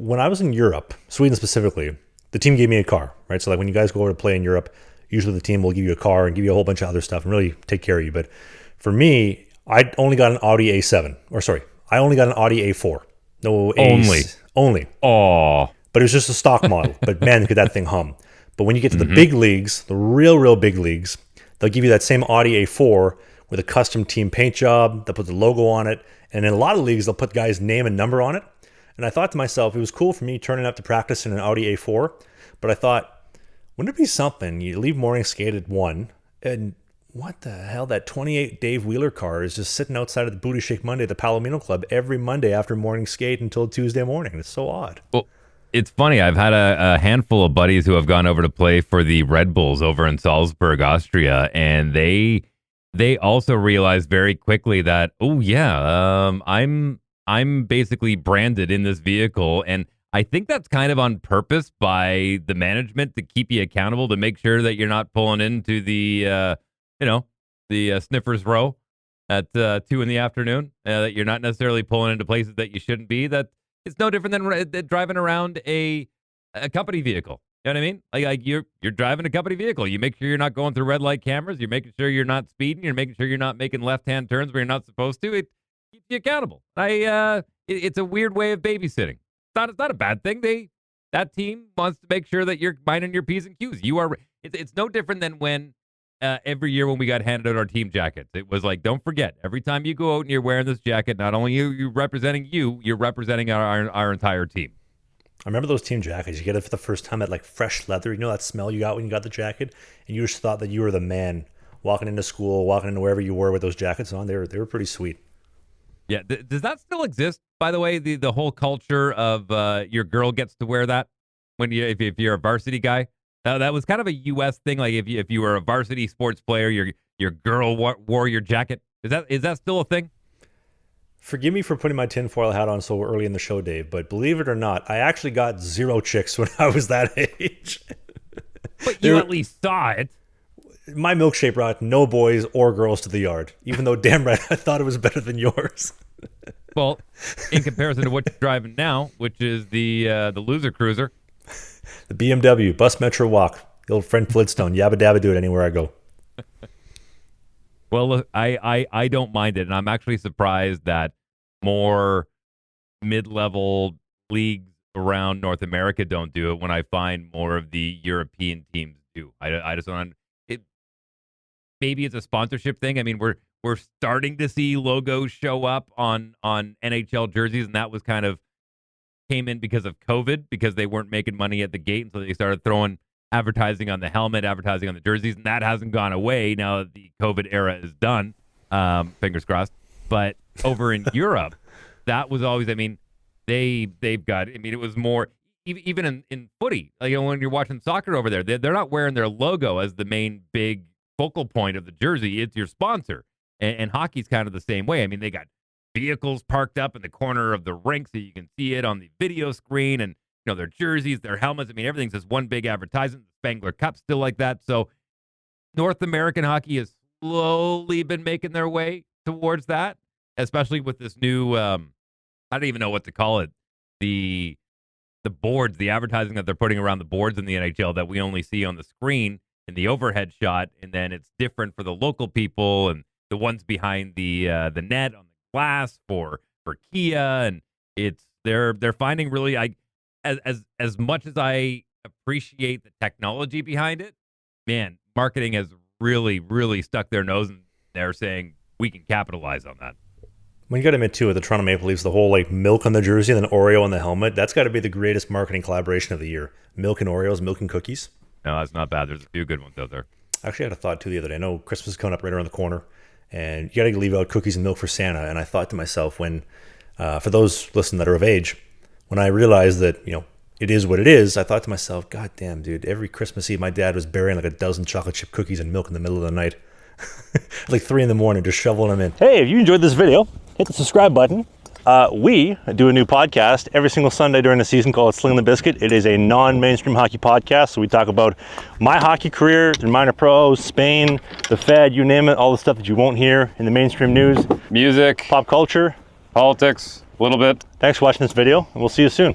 when I was in Europe, Sweden specifically, the team gave me a car, right? So like when you guys go over to play in Europe, usually the team will give you a car and give you a whole bunch of other stuff and really take care of you. But for me, I only got an Audi A7, or sorry, I only got an Audi A4. No, only. Oh, But it was just a stock model. But man, could that thing hum. But when you get to the big leagues, the real big leagues, they'll give you that same Audi A4 with a custom team paint job. They'll put the logo on it. And in a lot of leagues, they'll put guys' name and number on it. And I thought to myself, it was cool for me turning up to practice in an Audi A4. But I thought, wouldn't it be something? You leave morning skate at 1, and what the hell? That 28 Dave Wheeler car is just sitting outside of the Booty Shake Monday at the Palomino Club every Monday after morning skate until Tuesday morning. It's so odd. well, it's funny. I've had a handful of buddies who have gone over to play for the Red Bulls over in Salzburg, Austria, and they also realized very quickly that, I'm basically branded in this vehicle, and I think that's kind of on purpose by the management to keep you accountable, to make sure that you're not pulling into the Sniffers Row at 2 in the afternoon, that you're not necessarily pulling into places that you shouldn't be. That it's no different than driving around a company vehicle. You know what I mean? Like you're driving a company vehicle. You make sure you're not going through red light cameras. You're making sure you're not speeding. You're making sure you're not making left-hand turns where you're not supposed to. It keeps you accountable. It's a weird way of babysitting. It's not a bad thing. That team wants to make sure that you're minding your P's and Q's. It's no different than when every year when we got handed out our team jackets. It was like, don't forget, every time you go out and you're wearing this jacket, not only you're representing you're representing our entire team. I remember those team jackets. You get it for the first time at like fresh leather. You know that smell you got when you got the jacket? And you just thought that you were the man walking into school, walking into wherever you were with those jackets on. They were pretty sweet. Yeah. Does that still exist, by the way, the whole culture of your girl gets to wear that if you're a varsity guy? That was kind of a U.S. thing. Like if you were a varsity sports player, your girl wore your jacket. Is that still a thing? Forgive me for putting my tinfoil hat on so early in the show, Dave, but believe it or not, I actually got 0 chicks when I was that age. But you at least saw it. My milkshake brought no boys or girls to the yard, even though damn right I thought it was better than yours. Well, in comparison to what you're driving now, which is the loser cruiser. The BMW, Bus Metro Walk, the old Fred Flintstone, yabba dabba do it anywhere I go. Well, look, I don't mind it, and I'm actually surprised that more mid-level leagues around North America don't do it when I find more of the European teams do. I just don't. Maybe it's a sponsorship thing. I mean, we're starting to see logos show up on NHL jerseys, and that was kind of came in because of COVID, because they weren't making money at the gate, and so they started throwing advertising on the helmet, advertising on the jerseys, and that hasn't gone away now that the COVID era is done. Fingers crossed. But over in Europe, that was always, I mean, they've got, I mean, it was more, even in footy, like, when you're watching soccer over there, they're not wearing their logo as the main big focal point of the jersey. It's your sponsor. And hockey's kind of the same way. I mean, they got vehicles parked up in the corner of the rink so you can see it on the video screen, and their jerseys, their helmets. I mean, everything's just one big advertisement. The Spangler Cup's still like that. So North American hockey has slowly been making their way towards that, especially with this new, I don't even know what to call it, the boards, the advertising that they're putting around the boards in the NHL that we only see on the screen in the overhead shot, and then it's different for the local people and the ones behind the net on the glass for Kia, and they're finding really, as much as I appreciate the technology behind it, man, marketing has really stuck their nose in there, saying we can capitalize on that. When you got to admit too, with the Toronto Maple Leafs, the whole like milk on the jersey and then Oreo on the helmet, that's got to be the greatest marketing collaboration of the year. Milk and Oreos, milk and cookies. No, that's not bad. There's a few good ones out there. Actually, I had a thought too the other day. I know Christmas is coming up right around the corner, and you got to leave out cookies and milk for Santa. And I thought to myself, when for those listening that are of age, when I realized that it is what it is, I thought to myself, God damn, dude, every Christmas Eve my dad was burying like a dozen chocolate chip cookies and milk in the middle of the night. Like 3 a.m, just shoveling them in. Hey, if you enjoyed this video, hit the subscribe button. We do a new podcast every single Sunday during the season called Sling the Biscuit. It is a non-mainstream hockey podcast, so we talk about my hockey career, the minor pros, Spain, the Fed, you name it, all the stuff that you won't hear in the mainstream news. Music, pop culture, politics, a little bit. Thanks for watching this video, and we'll see you soon.